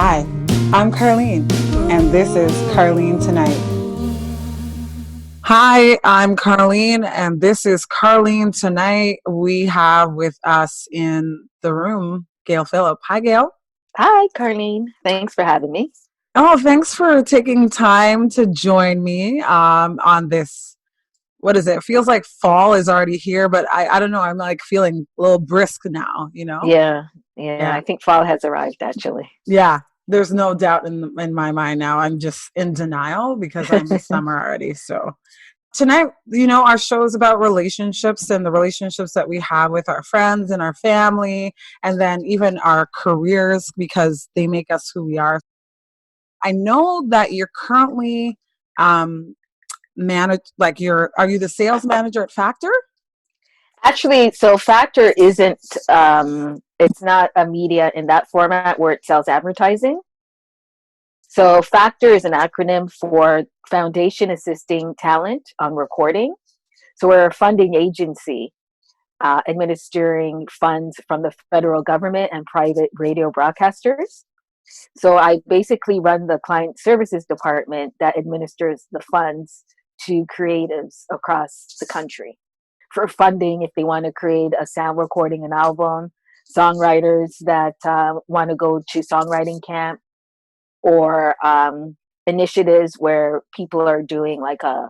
Hi, I'm Carlene, and this is Carlene Tonight. Hi, I'm Carlene, and this is Carlene Tonight. We have with us in the room Gail Phillip. Hi, Gail. Hi, Carlene. Thanks for having me. Oh, thanks for taking time to join me on this. What is it? It feels like fall is already here, but I don't know. I'm like feeling a little brisk now, you know? Yeah, yeah. Yeah. I think fall has arrived, actually. Yeah. There's no doubt in my mind now. I'm just in denial because I miss summer already. So tonight, our show is about relationships and the relationships that we have with our friends and our family, and then even our careers because they make us who we are. I know that you're currently are you the sales manager at Factor? Actually, so Factor isn't, it's not a media in that format where it sells advertising. So Factor is an acronym for Foundation Assisting Talent on Recording. So we're a funding agency administering funds from the federal government and private radio broadcasters. So I basically run the client services department that administers the funds to creatives across the country for funding if they want to create a sound recording, an album, songwriters that want to go to songwriting camp, or initiatives where people are doing like a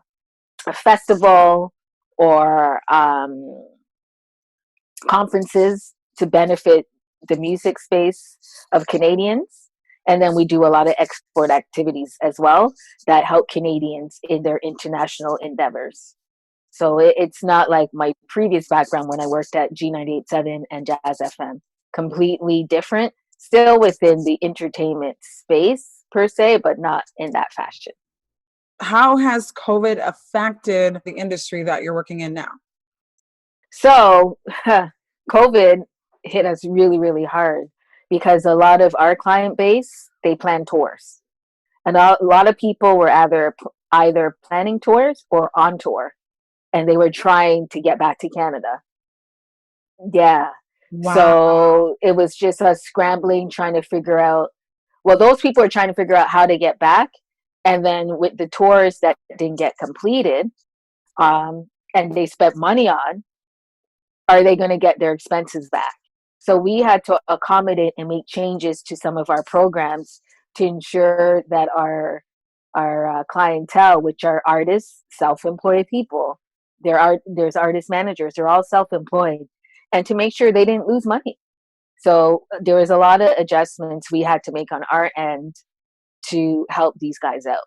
festival or conferences to benefit the music space of Canadians. And then we do a lot of export activities as well that help Canadians in their international endeavors. So it's not like my previous background when I worked at G98.7 and Jazz FM. Completely different, still within the entertainment space per se, but not in that fashion. How has COVID affected the industry that you're working in now? So COVID hit us really, really hard because a lot of our client base, they plan tours. And a lot of people were either planning tours or on tour, and they were trying to get back to Canada. Yeah. Wow. So it was just us scrambling, trying to figure out, well, those people are trying to figure out how to get back. And then with the tours that didn't get completed, and they spent money on, are they going to get their expenses back? So we had to accommodate and make changes to some of our programs to ensure that our clientele, which are artists, self-employed people, there's artist managers, they're all self-employed, and to make sure they didn't lose money. So there was a lot of adjustments we had to make on our end to help these guys out.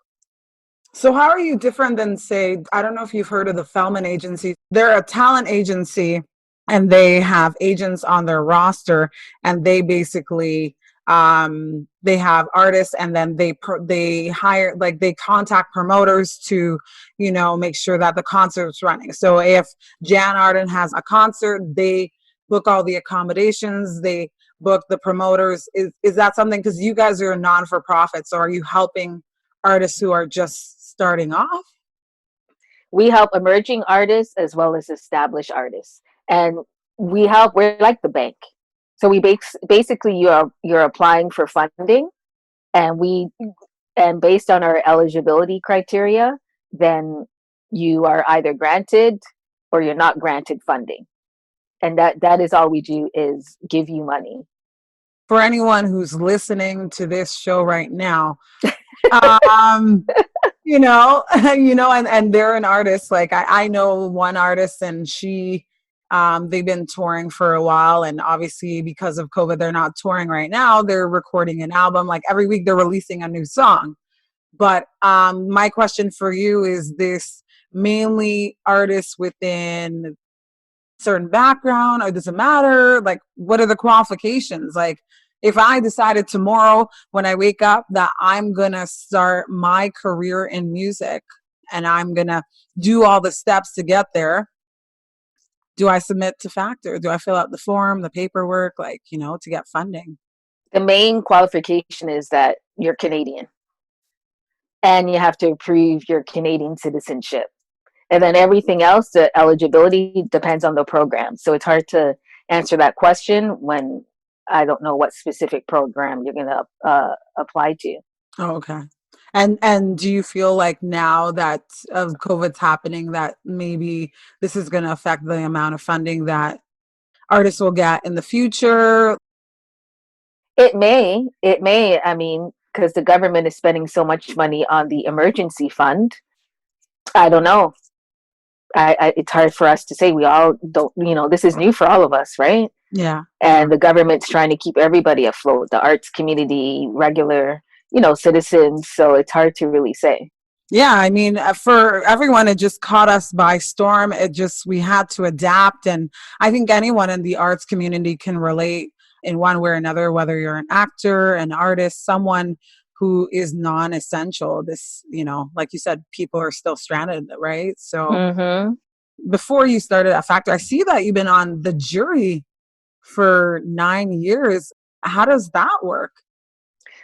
So how are you different than, say, I don't know if you've heard of the Fellman Agency. They're a talent agency and they have agents on their roster, and they basically they have artists, and then they hire, like, they contact promoters to make sure that the concert's running. So if Jan Arden has a concert, they book all the accommodations, they book the promoters. Is that something, because you guys are a non-for-profit, so are you helping artists who are just starting off? We help emerging artists as well as established artists, and we're like the bank. So basically you're applying for funding, and based on our eligibility criteria, then you are either granted or you're not granted funding. And that is all we do, is give you money. For anyone who's listening to this show right now, um and they're an artist. Like, I know one artist, and they've been touring for a while, and obviously because of COVID they're not touring right now. They're recording an album, like every week they're releasing a new song. But my question for you is, this mainly artists within certain background, or does it matter? Like, what are the qualifications? Like, if I decided tomorrow when I wake up that I'm gonna start my career in music and I'm gonna do all the steps to get there, do I submit to Factor? Do I fill out the form, the paperwork, like, to get funding? The main qualification is that you're Canadian, and you have to prove your Canadian citizenship. And then everything else, the eligibility depends on the program. So it's hard to answer that question when I don't know what specific program you're going to apply to. Oh, okay. And do you feel like now that of COVID's happening that maybe this is going to affect the amount of funding that artists will get in the future? It may. I mean, because the government is spending so much money on the emergency fund. I don't know. It's hard for us to say. We all don't, this is new for all of us, right? Yeah. And the government's trying to keep everybody afloat, the arts community, regular, citizens. So it's hard to really say. Yeah, I mean, for everyone, it just caught us by storm. We had to adapt. And I think anyone in the arts community can relate in one way or another, whether you're an actor, an artist, someone who is non essential. Like you said, people are still stranded, right? So Mm-hmm. before you started at Factor, I see that you've been on the jury for 9 years. How does that work?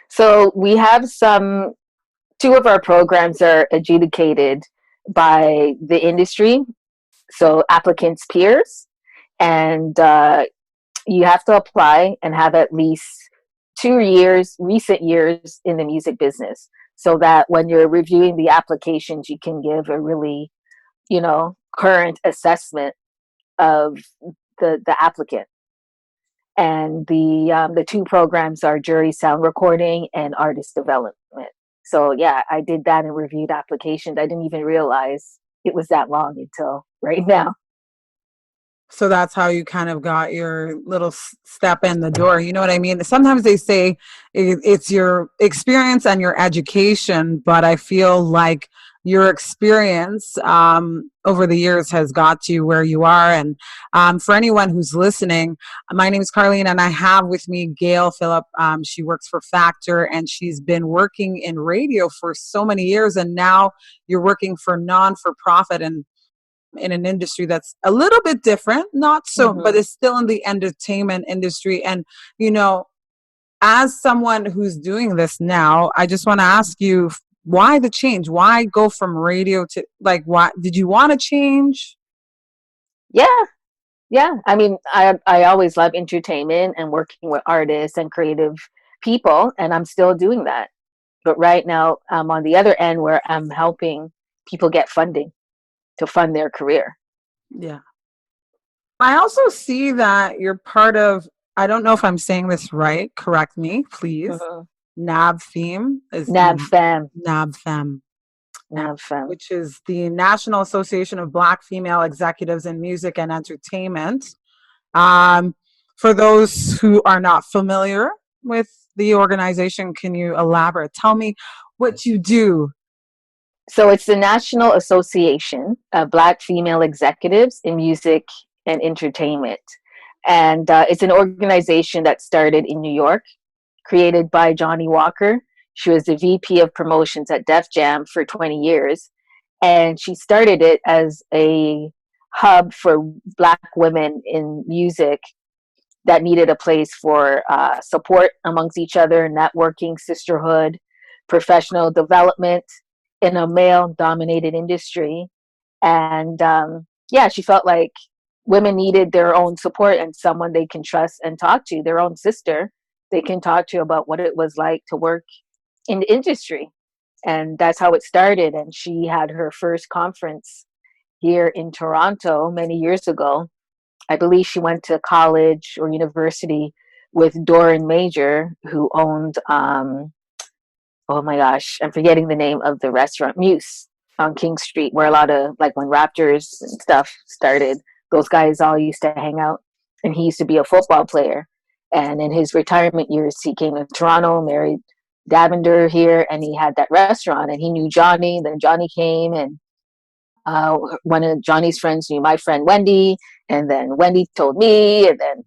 So we have two of our programs are adjudicated by the industry, so applicants' peers, and you have to apply and have at least 2 years, recent years in the music business, so that when you're reviewing the applications, you can give a really, current assessment of the applicant. And the two programs are jury sound recording and artist development. So yeah, I did that and reviewed applications. I didn't even realize it was that long until right now. So that's how you kind of got your little step in the door. You know what I mean? Sometimes they say it's your experience and your education, but I feel like your experience over the years has got you where you are. And for anyone who's listening, my name is Carlene, and I have with me Gail Phillip. She works for Facture, and she's been working in radio for so many years. And now you're working for non-for-profit, and in an industry that's a little bit different, not so, but Mm-hmm. it's still in the entertainment industry. And, you know, as someone who's doing this now, I just want to ask you, why the change? Why go from radio to, like, why did you want to change? Yeah, yeah. I mean, I always love entertainment and working with artists and creative people, and I'm still doing that. But right now, I'm on the other end where I'm helping people get funding to fund their career. Yeah. I also see that you're part of, I don't know if I'm saying this right. Correct me, please. Mm-hmm. Nabfeme is Nabfem, Nabfeme. Nabfem. Which is the National Association of Black Female Executives in Music and Entertainment. Um, for those who are not familiar with the organization, can you elaborate? Tell me what you do. So it's the National Association of Black Female Executives in Music and Entertainment. And it's an organization that started in New York, created by Johnny Walker. She was the VP of promotions at Def Jam for 20 years. And she started it as a hub for Black women in music that needed a place for support amongst each other, networking, sisterhood, professional development in a male dominated industry. And yeah, she felt like women needed their own support and someone they can trust and talk to, their own sister they can talk to about what it was like to work in the industry. And that's how it started. And she had her first conference here in Toronto many years ago. I believe she went to college or university with Doran Major, who owned, oh my gosh, I'm forgetting the name of the restaurant, Muse on King Street, where a lot of, like when Raptors and stuff started, those guys all used to hang out. And he used to be a football player. And in his retirement years, he came to Toronto, married Davender here, and he had that restaurant. And he knew Johnny. Then Johnny came, and one of Johnny's friends knew my friend Wendy, and then Wendy told me, and then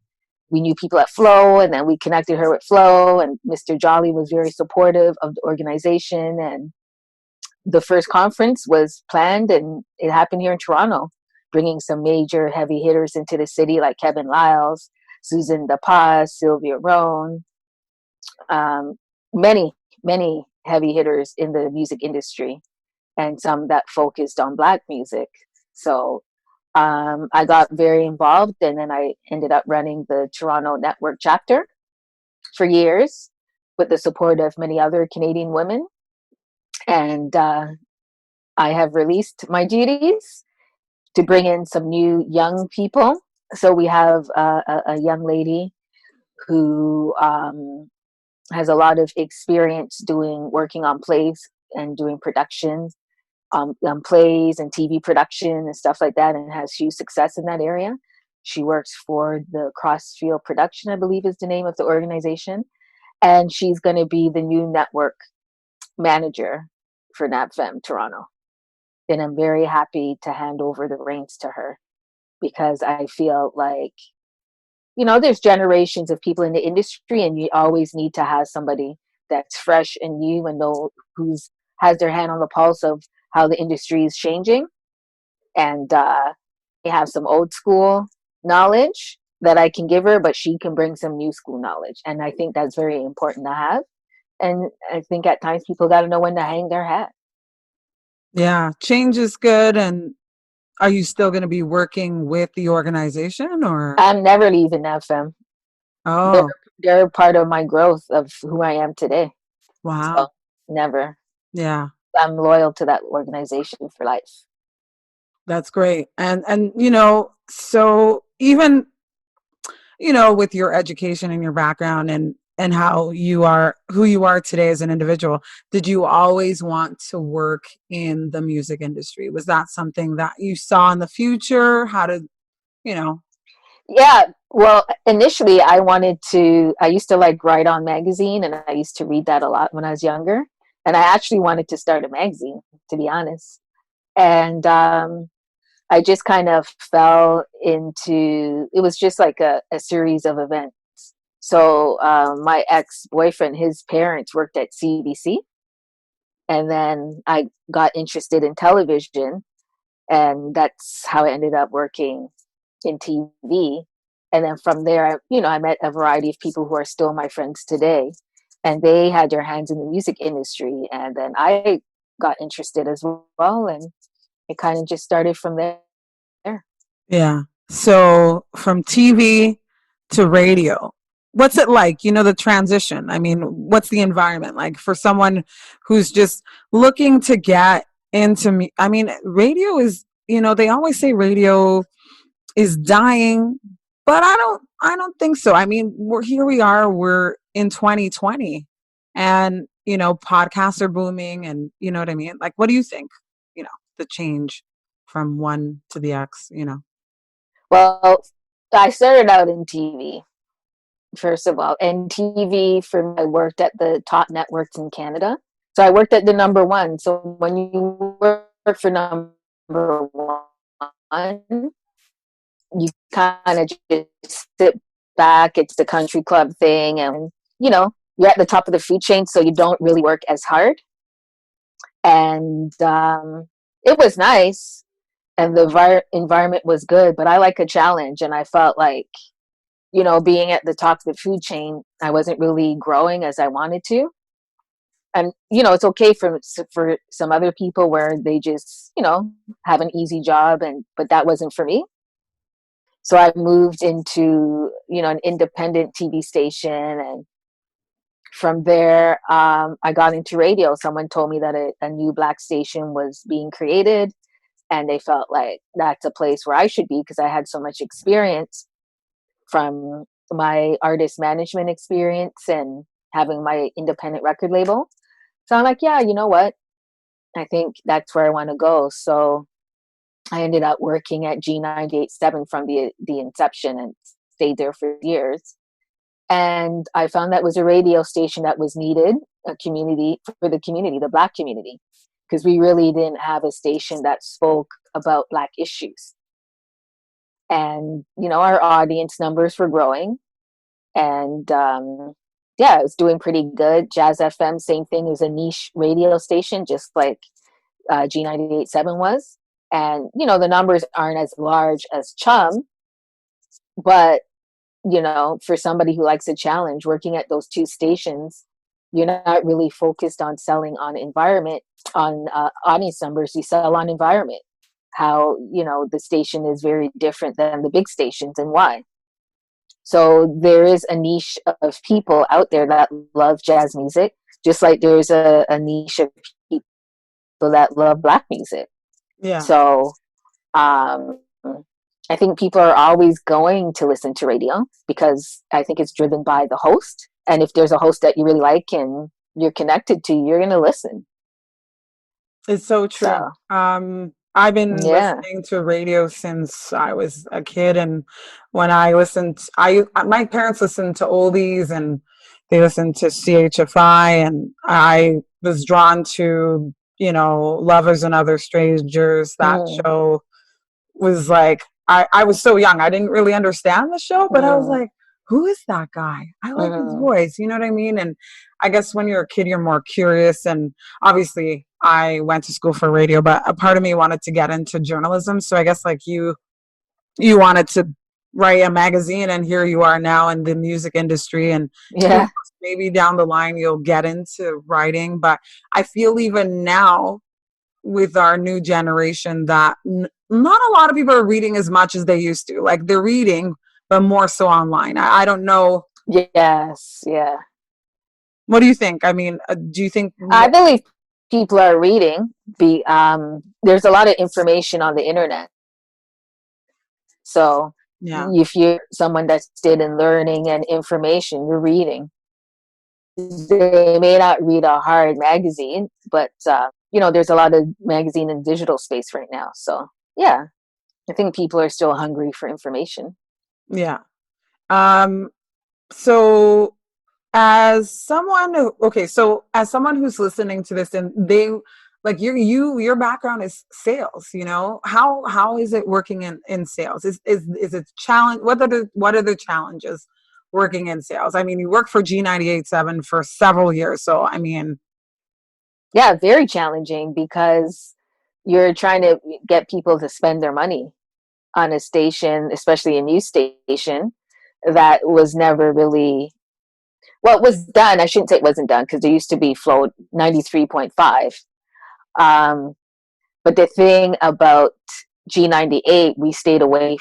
we knew people at Flow, and then we connected her with Flow, and Mr. Jolly was very supportive of the organization. And the first conference was planned, and it happened here in Toronto, bringing some major heavy hitters into the city like Kevin Liles, Susan Da Paz, Sylvia Rohn, um, many, many heavy hitters in the music industry, and some that focused on Black music. So I got very involved, and then I ended up running the Toronto Network chapter. for years with the support of many other Canadian women. And I have released my duties to bring in some new young people. So we have a young lady who has a lot of experience working on plays and doing production, plays and TV production and stuff like that, and has huge success in that area. She works for the Crossfield Production, I believe is the name of the organization, and she's going to be the new network manager for Nabfeme Toronto. And I'm very happy to hand over the reins to her because I feel like, there's generations of people in the industry, and you always need to have somebody that's fresh and new and who's has their hand on the pulse of how the industry is changing. And they have some old school knowledge that I can give her, but she can bring some new school knowledge. And I think that's very important to have. And I think at times people got to know when to hang their hat. Yeah, change is good. And are you still going to be working with the organization, or? I'm never leaving Nabfeme. They're, Oh, they're part of my growth of who I am today. So wow. never. Yeah, I'm loyal to that organization for life. that's great. And so even with your education and your background and how you are who you are today as an individual, did you always want to work in the music industry? Was that something that you saw in the future? How did you know? Yeah. Well, initially I used to like Write On magazine, and I used to read that a lot when I was younger. And I actually wanted to start a magazine, to be honest. And I just kind of fell into it was just like a series of events. So my ex-boyfriend, his parents worked at CBC, and then I got interested in television, and that's how I ended up working in TV. And then from there, I met a variety of people who are still my friends today, and they had their hands in the music industry. And then I got interested as well, and it kind of just started from there. Yeah. So from TV to radio, what's it like? The transition. I mean, what's the environment like for someone who's just looking to get into me? I mean, radio is, they always say radio is dying, but I don't think so. I mean, we're in 2020, and podcasts are booming, and you know what I mean? Like, what do you think? The change from one to the X. Well, I started out in TV, first of all. And TV, I worked at the top networks in Canada. So I worked at the number one. So when you work for number one, you kind of just sit back. It's the country club thing. And, you're at the top of the food chain, so you don't really work as hard. And it was nice. And the environment was good, but I like a challenge. And I felt like, being at the top of the food chain, I wasn't really growing as I wanted to. And, it's okay for some other people where they just, have an easy job, but that wasn't for me. So I moved into, an independent TV station. And from there, I got into radio. Someone told me that a new Black station was being created, and they felt like that's a place where I should be because I had so much experience from my artist management experience and having my independent record label. So I'm like, yeah, you know what? I think that's where I want to go. So I ended up working at G98.7 from the inception and stayed there for years. And I found that was a radio station that was needed, a community for the community, the Black community, because we really didn't have a station that spoke about Black issues. And, our audience numbers were growing. And yeah, it was doing pretty good. Jazz FM, same thing, is a niche radio station, just like G98.7 was. And, the numbers aren't as large as Chum, but, for somebody who likes a challenge, working at those two stations, you're not really focused on selling on environment, on audience numbers. You sell on environment, how, the station is very different than the big stations, and why. So there is a niche of people out there that love jazz music, just like there's a niche of people that love Black music. Yeah. So um, I think people are always going to listen to radio because I think it's driven by the host. And if there's a host that you really like and you're connected to, you're going to listen. It's so true. So, I've been yeah. listening to radio since I was a kid, and when I listened, my parents listened to oldies and they listened to CHFI, and I was drawn to, Lovers and Other Strangers. That show was like, I was so young, I didn't really understand the show, but I was like, who is that guy? I like his voice, you know what I mean? And I guess when you're a kid, you're more curious. And obviously, I went to school for radio, but a part of me wanted to get into journalism. So I guess like you wanted to write a magazine, and here you are now in the music industry. And who knows, maybe down the line you'll get into writing. But I feel even now with our new generation that not a lot of people are reading as much as they used to. Like they're reading, but more so online. I don't know. Yes, yeah. What do you think? I mean, do you think? I believe people are reading. There's a lot of information on the internet. So if you're someone that's interested in learning and information, you're reading. They may not read a hard magazine, but there's a lot of magazine and digital space right now. So yeah, I think people are still hungry for information. Yeah. So as someone who's listening to this, and they like your background is sales, how is it working in sales? Is it challenge? What are the challenges working in sales? I mean, you worked for G98.7 for several years, so I mean, yeah, very challenging because you're trying to get people to spend their money on a station, especially a news station that was never really, well, it was done. I shouldn't say it wasn't done because there used to be Flow 93.5. But the thing about G98, they stayed away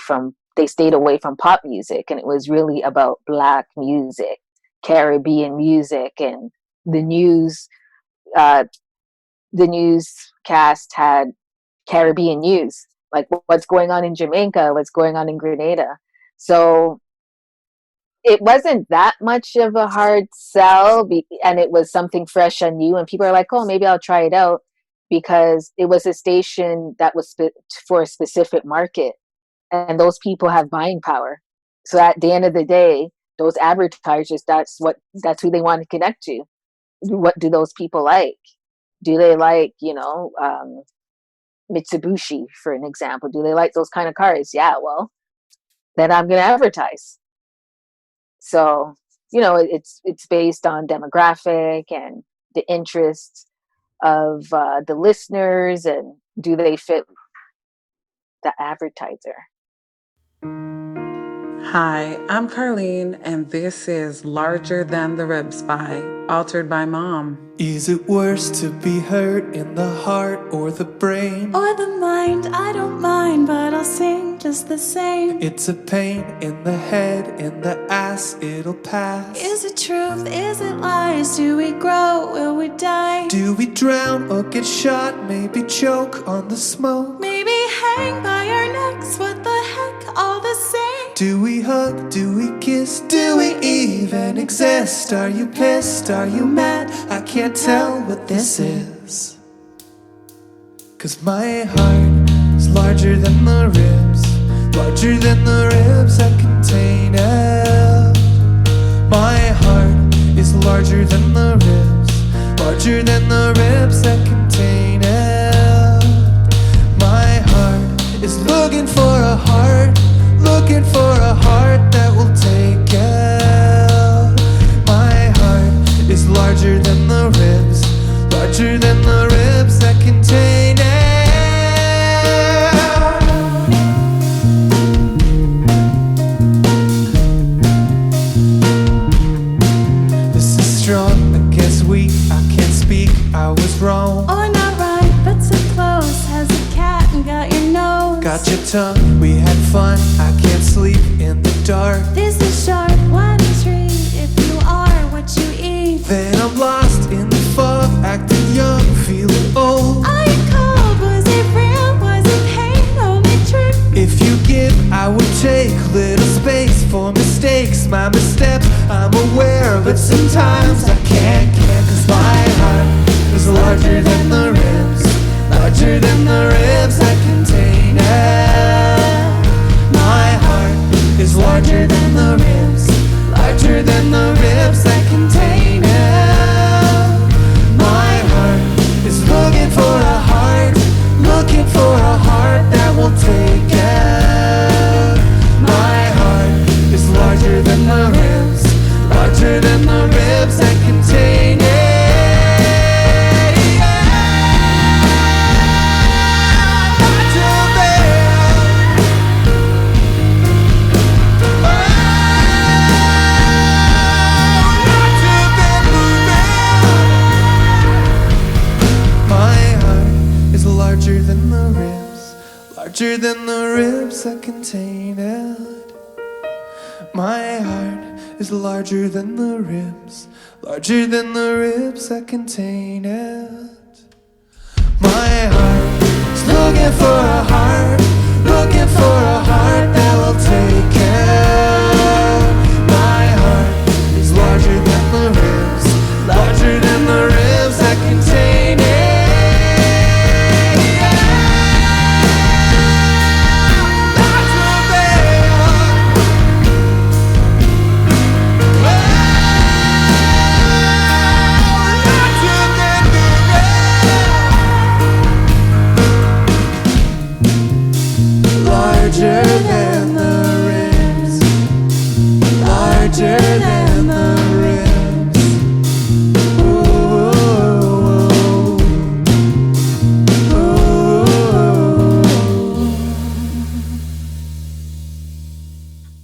from pop music, and it was really about Black music, Caribbean music, and the newscast had Caribbean news, like what's going on in Jamaica, what's going on in Grenada. So it wasn't that much of a hard sell, and it was something fresh and new, and people are like, oh, maybe I'll try it out, because it was a station that was for a specific market, and those people have buying power. So at the end of the day, those advertisers, that's who they want to connect to. What do those people like? Do they like, Mitsubishi, for an example? Do they like those kind of cars? Yeah, well, then I'm going to advertise. So, it's based on demographic and the interests of the listeners, and do they fit the advertiser? Hi, I'm Carlene, and this is Larger Than the Ribs by Altered by Mom. Is it worse to be hurt in the heart or the brain? Or the mind? I don't mind, but I'll sing just the same. It's a pain in the head, in the ass, it'll pass. Is it truth? Is it lies? Do we grow? Will we die? Do we drown or get shot? Maybe choke on the smoke? Maybe hang by our necks? What the heck? All the same. Do we hug? Do we kiss? Do we even exist? Are you pissed? Are you mad? I can't tell what this is. 'Cause my heart is larger than the ribs, larger than the ribs that contain it. My heart is larger than the ribs, larger than the ribs that contain it. My heart is looking for a heart, looking for a heart that will take it. My heart is larger than the ribs, larger than the ribs that contain it. This is strong, I guess weak, I can't speak, I was wrong. Or not right, but so close. Has a cat and got your nose. Got your tongue, we had fun, I can't sleep in the dark. This is sharp. Then I'm lost in the fog, acting young, feeling old. Are you cold? Was it real? Was it pain? Only trick? If you give, I will take little space for mistakes. My missteps, I'm aware, but sometimes I can't. Cause my heart is larger than the ribs, larger than the ribs that contain it. My heart is larger than the ribs, larger than the ribs that contain it. My heart is looking for a heart, looking for a heart that will take it. My heart is larger than the ribs, larger than the ribs that contain it. Larger than the ribs, larger than the ribs that contain it. My heart is larger than the ribs, larger than the ribs that contain it. My heart is looking for a heart, looking for a heart that will take it. My heart is larger than the ribs, larger than the ribs that contain it. Larger than the ribs, larger than the ribs. Ooh, ooh.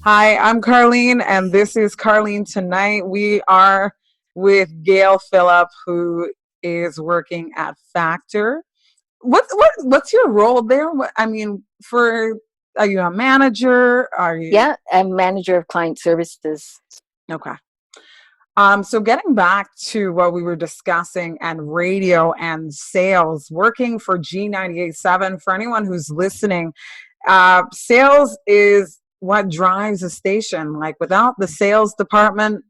Hi, I'm Carlene, and this is Carlene Tonight. We are with Gail Phillip, who is working at Facture. What's your role there? I mean, are you a manager? Are you Yeah, I'm manager of client services. okay? So getting back to what we were discussing and radio and sales, working for G98.7, for anyone who's listening, sales is what drives a station. Like without the sales department,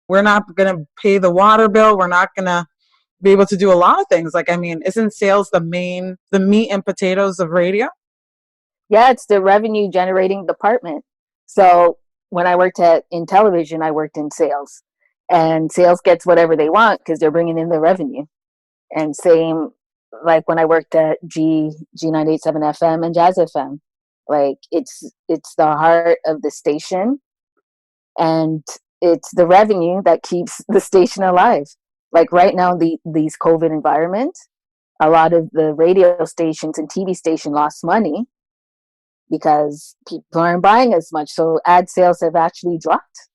we're not going to pay the water bill. We're not going to be able to do a lot of things. Like, I mean, isn't sales the meat and potatoes of radio? Yeah, it's the revenue generating department. So when I worked in television, I worked in sales, and sales gets whatever they want because they're bringing in the revenue. And same like when I worked at G987 FM and Jazz FM, like it's the heart of the station, and it's the revenue that keeps the station alive. Like right now, these COVID environment, a lot of the radio stations and TV station lost money because people aren't buying as much. So ad sales have actually dropped.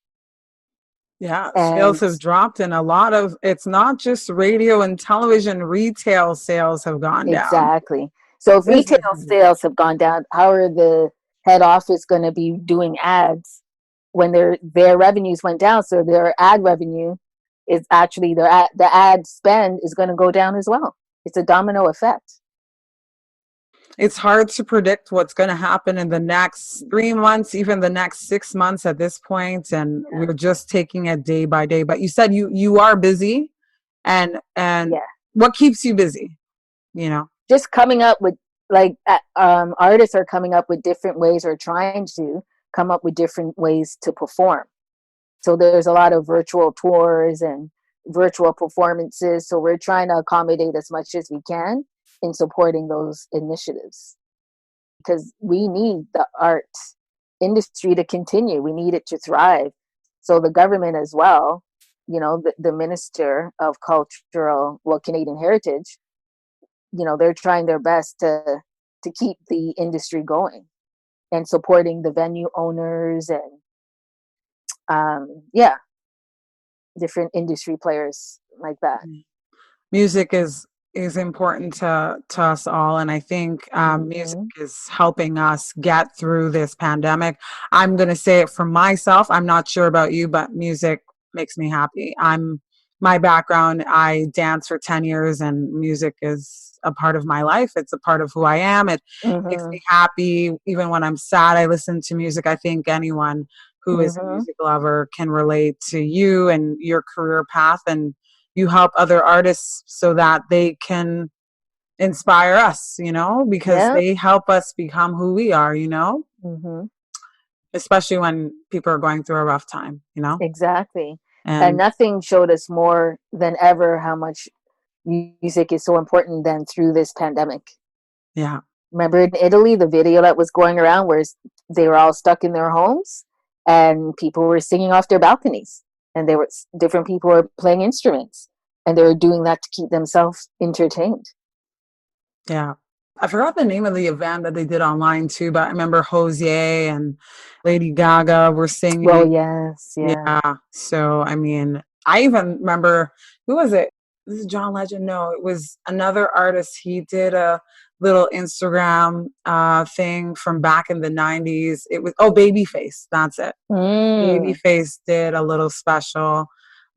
Yeah, And sales have dropped, and a lot of it's not just radio and television, retail sales have gone down. exactly. So if retail sales have gone down, how are the head office going to be doing ads when their revenues went down? So their ad revenue is actually the ad spend is going to go down as well. It's a domino effect. It's hard to predict what's going to happen in the next 3 months, even the next 6 months at this point, and we're just taking it day by day. But you said you are busy, and Yeah. what keeps you busy? You know, Just coming up with artists are coming up with different ways or trying to come up with different ways to perform. So there's a lot of virtual tours and virtual performances. So we're trying to accommodate as much as we can in supporting those initiatives because we need the art industry to continue. We need it to thrive. So the government as well, the Minister of Canadian Heritage, they're trying their best to keep the industry going and supporting the venue owners and different industry players like that. music is important to us all, and I think music is helping us get through this pandemic. I'm going to say it for myself. I'm not sure about you, but music makes me happy. I'm my background, I danced for 10 years and music is a part of my life. It's a part of who I am. It makes Mm-hmm. me happy. Even when I'm sad, I listen to music. I think anyone who is a Mm-hmm. music lover can relate to you and your career path, and you help other artists so that they can inspire us, because Yeah. they help us become who we are, Mm-hmm. especially when people are going through a rough time, Exactly. And and nothing showed us more than ever how much music is so important than through this pandemic. yeah, Remember in Italy, the video that was going around where they were all stuck in their homes and people were singing off their balconies, and they were different people were playing instruments, and they were doing that to keep themselves entertained. yeah. I forgot the name of the event that they did online too, but I remember Jose and Lady Gaga were Well, singing. yes, yeah. Yeah. So, I mean, I even remember, who was it? This is John Legend. No, it was another artist. He did a little Instagram thing from back in the 90s. It was, Babyface. That's it. Mm, Babyface did a little special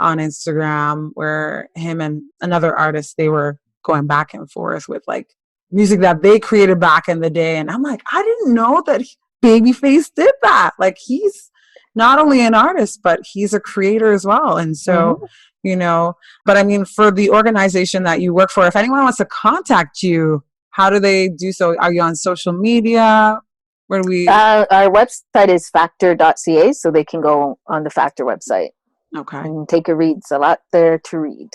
on Instagram where him and another artist, they were going back and forth with like music that they created back in the day. And I'm like, I didn't know that Babyface did that. Like, he's not only an artist, but he's a creator as well. And so, mm-hmm. you know, but I mean, for the organization that you work for, if anyone wants to contact you, how do they do so? Are you on social media? Where do we? Our website is factor.ca, so they can go on the Factor website Okay. and take a read. It's a lot there to read.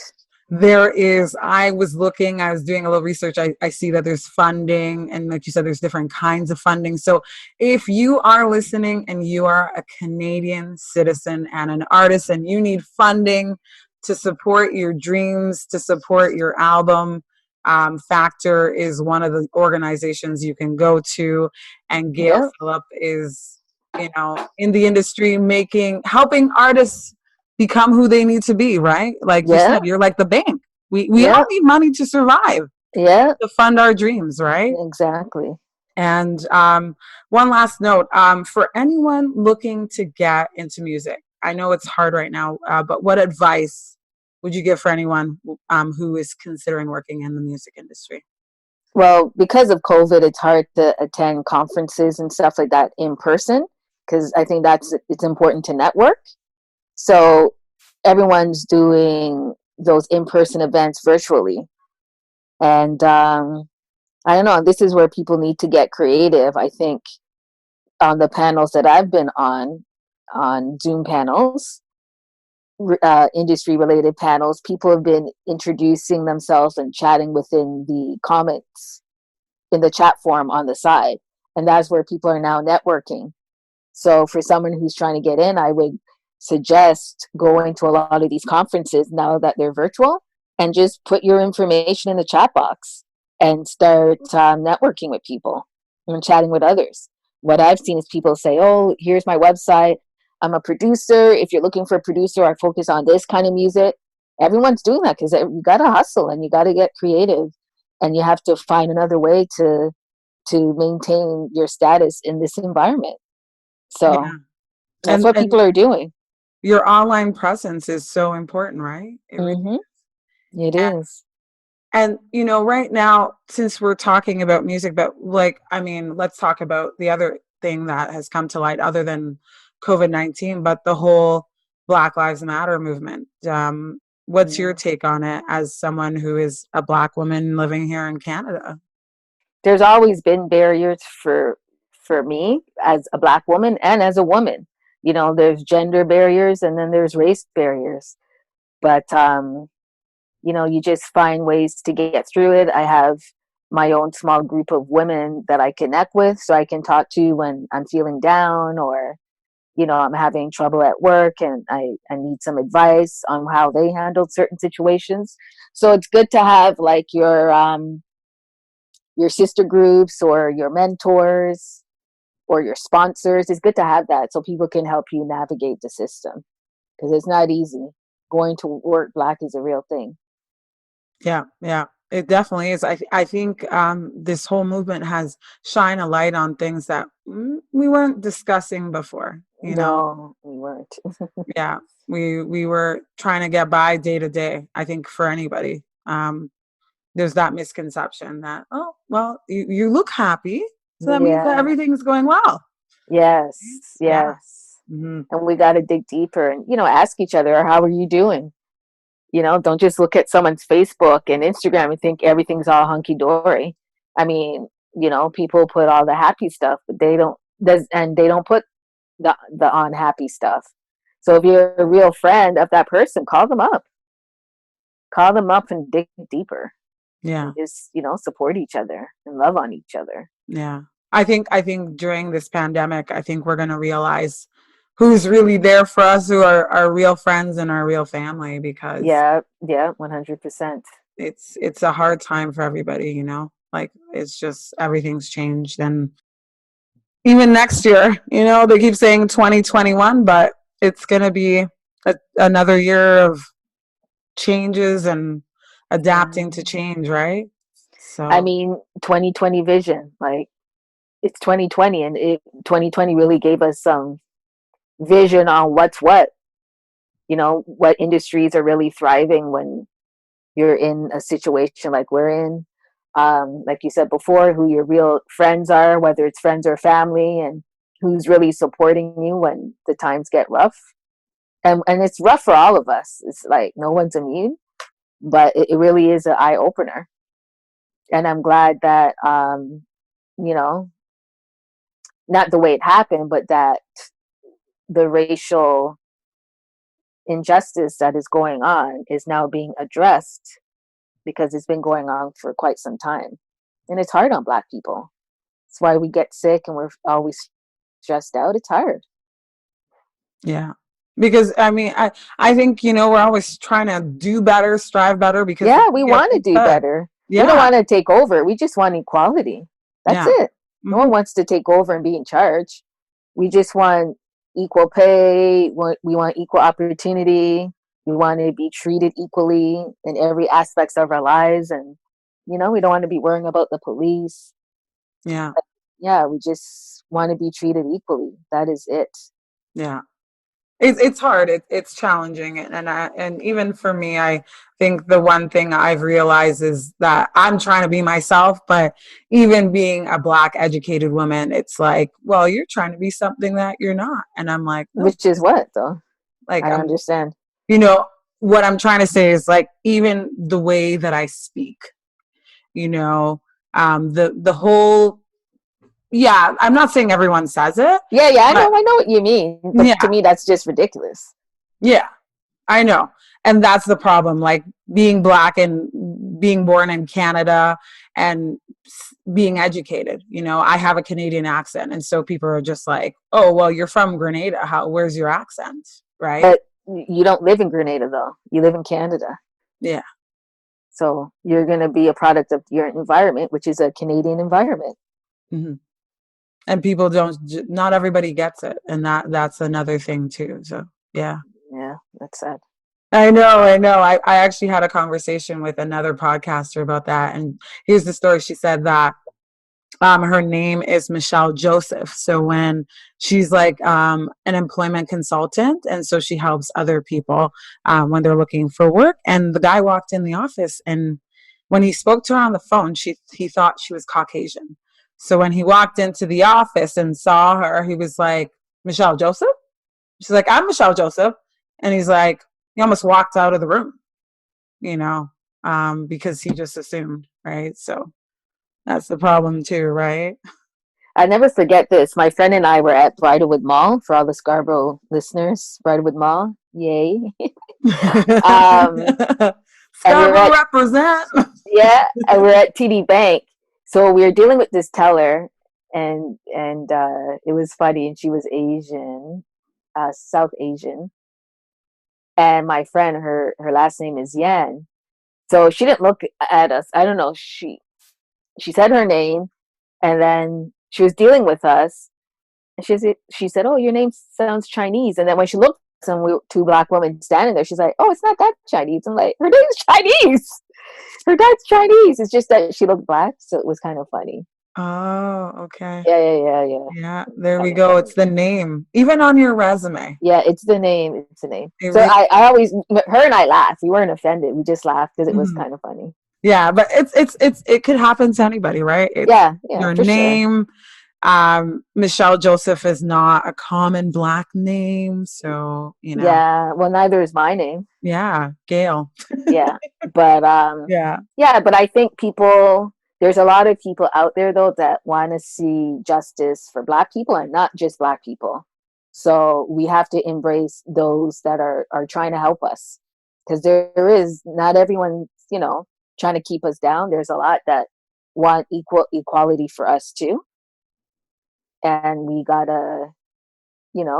There is, I was doing a little research. I see that there's funding, and like you said, there's different kinds of funding. So if you are listening and you are a Canadian citizen and an artist and you need funding to support your dreams, to support your album, Factor is one of the organizations you can go to. And Gail Yeah, Phillip is, in the industry helping artists become who they need to be, right? Like you yeah, said, you're like the bank. We all yeah, need money to survive, yeah, to fund our dreams, right? exactly. And one last note, for anyone looking to get into music, I know it's hard right now, but what advice would you give for anyone who is considering working in the music industry? Well, because of COVID, it's hard to attend conferences and stuff like that in person, because I think it's important to network. So everyone's doing those in-person events virtually. And I don't know, this is where people need to get creative. I think on the panels that I've been on Zoom panels, industry related panels, people have been introducing themselves and chatting within the comments in the chat form on the side. And that's where people are now networking. So for someone who's trying to get in, I would suggest going to a lot of these conferences now that they're virtual, and just put your information in the chat box and start networking with people and chatting with others. What I've seen is people say, oh, here's my website. I'm a producer. If you're looking for a producer, I focus on this kind of music. Everyone's doing that because you got to hustle and you got to get creative, and you have to find another way to maintain your status in this environment. So Yeah, that's and what people are doing. your online presence is so important, right? It really. Mm-hmm. It is. And, right now, since we're talking about music, but like, I mean, let's talk about the other thing that has come to light other than COVID-19, but the whole Black Lives Matter movement. What's your Yeah. take on it as someone who is a Black woman living here in Canada? There's always been barriers for me as a Black woman and as a woman. You know, there's gender barriers and then there's race barriers. But you know, you just find ways to get through it. I have my own small group of women that I connect with, so I can talk to when I'm feeling down, or you know, I'm having trouble at work and I need some advice on how they handled certain situations. So it's good to have like your sister groups or your mentors or your sponsors. It's good to have that so people can help you navigate the system, because it's not easy. Going to work Black is a real thing. Yeah, yeah, it definitely is. I think this whole movement has shine a light on things that we weren't discussing before. No, we weren't. Yeah. We were trying to get by day to day. I think for anybody, there's that misconception that, oh, well, you look happy, so that means that Yeah. everything's going well. Yes. Yeah. Yes. Mm-hmm. And we got to dig deeper and, ask each other, how are you doing? Don't just look at someone's Facebook and Instagram and think everything's all hunky dory. I mean, people put all the happy stuff, but they don't put the unhappy stuff. So if you're a real friend of that person, call them up and dig deeper. Yeah. And just, support each other and love on each other. Yeah. I think during this pandemic, I think we're going to realize who's really there for us, who are our real friends and our real family, because 100%. It's a hard time for everybody, like it's just, everything's changed. And even next year, they keep saying 2021, but it's going to be another year of changes and adapting to change, right? So I mean, 2020 vision, like it's 2020, and 2020 really gave us some vision on what's what. What industries are really thriving when you're in a situation like we're in. Like you said before, who your real friends are, whether it's friends or family, and who's really supporting you when the times get rough. And it's rough for all of us. It's like no one's immune, but it really is an eye opener. And I'm glad that, not the way it happened, but that the racial injustice that is going on is now being addressed, because it's been going on for quite some time. And it's hard on Black people. That's why we get sick and we're always stressed out. It's hard. yeah, because I mean, I think, we're always trying to do better, strive better, because We want to do better. Yeah. We don't want to take over. We just want equality. That's it. No one wants to take over and be in charge. We just want equal pay. We want equal opportunity. We want to be treated equally in every aspects of our lives. And, we don't want to be worrying about the police. Yeah. We just want to be treated equally. That is it. Yeah. It's hard. It's challenging. And even for me, I think the one thing I've realized is that I'm trying to be myself, but even being a Black educated woman, it's like, well, you're trying to be something that you're not. And I'm like, nope. Which is what, though? Like, I understand. What I'm trying to say is, like, even the way that I speak, the whole, yeah, I'm not saying everyone says it. I know what you mean. But to me, that's just ridiculous. Yeah, I know. And that's the problem. Like, being Black and being born in Canada and being educated, I have a Canadian accent. And so people are just like, oh, well, you're from Grenada. Where's your accent? Right. But you don't live in Grenada, though. You live in Canada. Yeah. So you're going to be a product of your environment, which is a Canadian environment. Mm-hmm. And people not everybody gets it. And that's another thing too. So, yeah. Yeah, that's sad. I know. I actually had a conversation with another podcaster about that. And here's the story. She said that her name is Michelle Joseph. So when she's like an employment consultant, and so she helps other people when they're looking for work. And the guy walked in the office, and when he spoke to her on the phone, he thought she was Caucasian. So when he walked into the office and saw her, he was like, Michelle Joseph? She's like, I'm Michelle Joseph. And he's like, he almost walked out of the room, because he just assumed, right? So that's the problem too, right? I never forget this. My friend and I were at Bridlewood Mall, for all the Scarborough listeners. Bridlewood Mall, yay! Scarborough represent. Yeah, and we're at TD Bank. So we were dealing with this teller, and it was funny. And she was Asian, South Asian, and my friend, her last name is Yan. So she didn't look at us. I don't know. She said her name, and then she was dealing with us. And she said, "Oh, your name sounds Chinese." And then when she looked, and we were two Black women standing there, she's like, "Oh, it's not that Chinese." I'm like, "Her name's Chinese. Her dad's Chinese. It's just that she looked Black, so it was kind of funny." Oh, okay. Yeah. Yeah, there we Kind of go. funny. It's the name, even on your resume. Yeah, it's the name. It's the name. It So re- I always, her and I laughed. We weren't offended. We just laughed because it was Mhm. kind of funny. Yeah, but it could happen to anybody, right? It's Yeah, your for sure. name. Michelle Joseph is not a common Black name, so Yeah, well, neither is my name. yeah, Gail. Yeah, but Yeah, yeah, but I think there's a lot of people out there though that want to see justice for Black people and not just Black people. So we have to embrace those that are trying to help us, because there is not everyone, trying to keep us down. There's a lot that want equality for us too, and we gotta,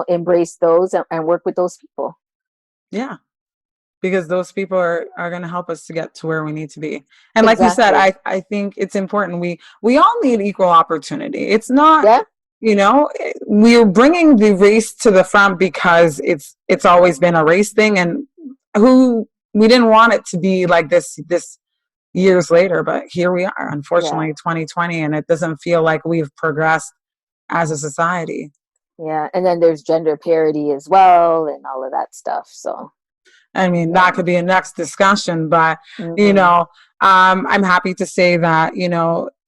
embrace those and work with those people. yeah. Because those people are going to help us to get to where we need to be. And like you said, Exactly. I think it's important. We all need equal opportunity. It's not, Yeah. we're bringing the race to the front because it's always been a race thing, and we didn't want it to be like this years later, but here we are, Yeah. unfortunately, 2020, and it doesn't feel like we've progressed as a society. Yeah. And then there's gender parity as well and all of that stuff. So, I mean, yeah. that could be a next discussion, but Mm-hmm. I'm happy to say that,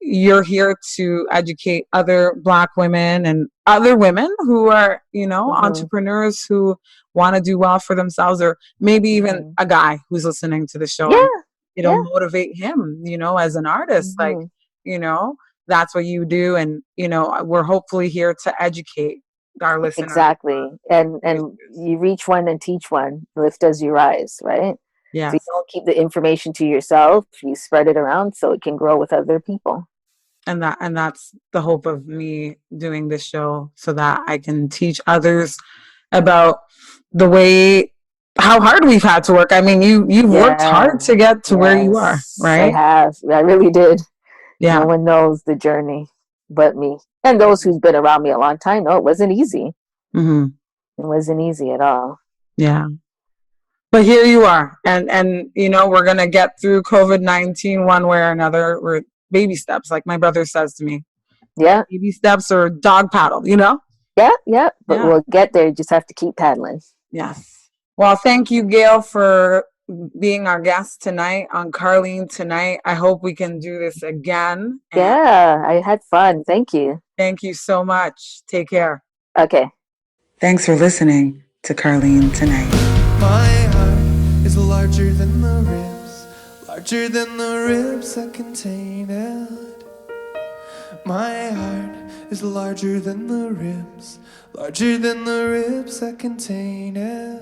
you're here to educate other Black women and other women who are, Mm-hmm. entrepreneurs who want to do well for themselves, or maybe even Mm-hmm. a guy who's listening to the show, and Yeah. Yeah. motivate him, as an artist. Like, Mm-hmm. you know, that's what you do. And, we're hopefully here to educate our listeners. Exactly. And you reach one and teach one, lift as you rise, right? So you Yes. don't keep the information to yourself, you spread it around so it can grow with other people. And that's the hope of me doing this show, so that I can teach others about the way how hard we've had to work. I mean, you've worked Yeah. hard to get to where you are, Yes, I right? have. I really did. No Yeah. one knows the journey but me. And those who's been around me a long time know it wasn't easy. Hmm. It wasn't easy at all. Yeah. But here you are, and we're gonna get through COVID-19 one way or another. We're baby steps, like my brother says to me. Yeah. Baby steps or dog paddle. Yeah. But Yeah. we'll get there. You just have to keep paddling. Yes. Well, thank you, Gail, for being our guest tonight on Carlene Tonight. I hope we can do this again. And Yeah, I had fun. Thank you. thank you so much. Take care. Okay. Thanks for listening to Carlene Tonight. My heart is larger than the ribs that contain it. My heart is larger than the ribs that contain it.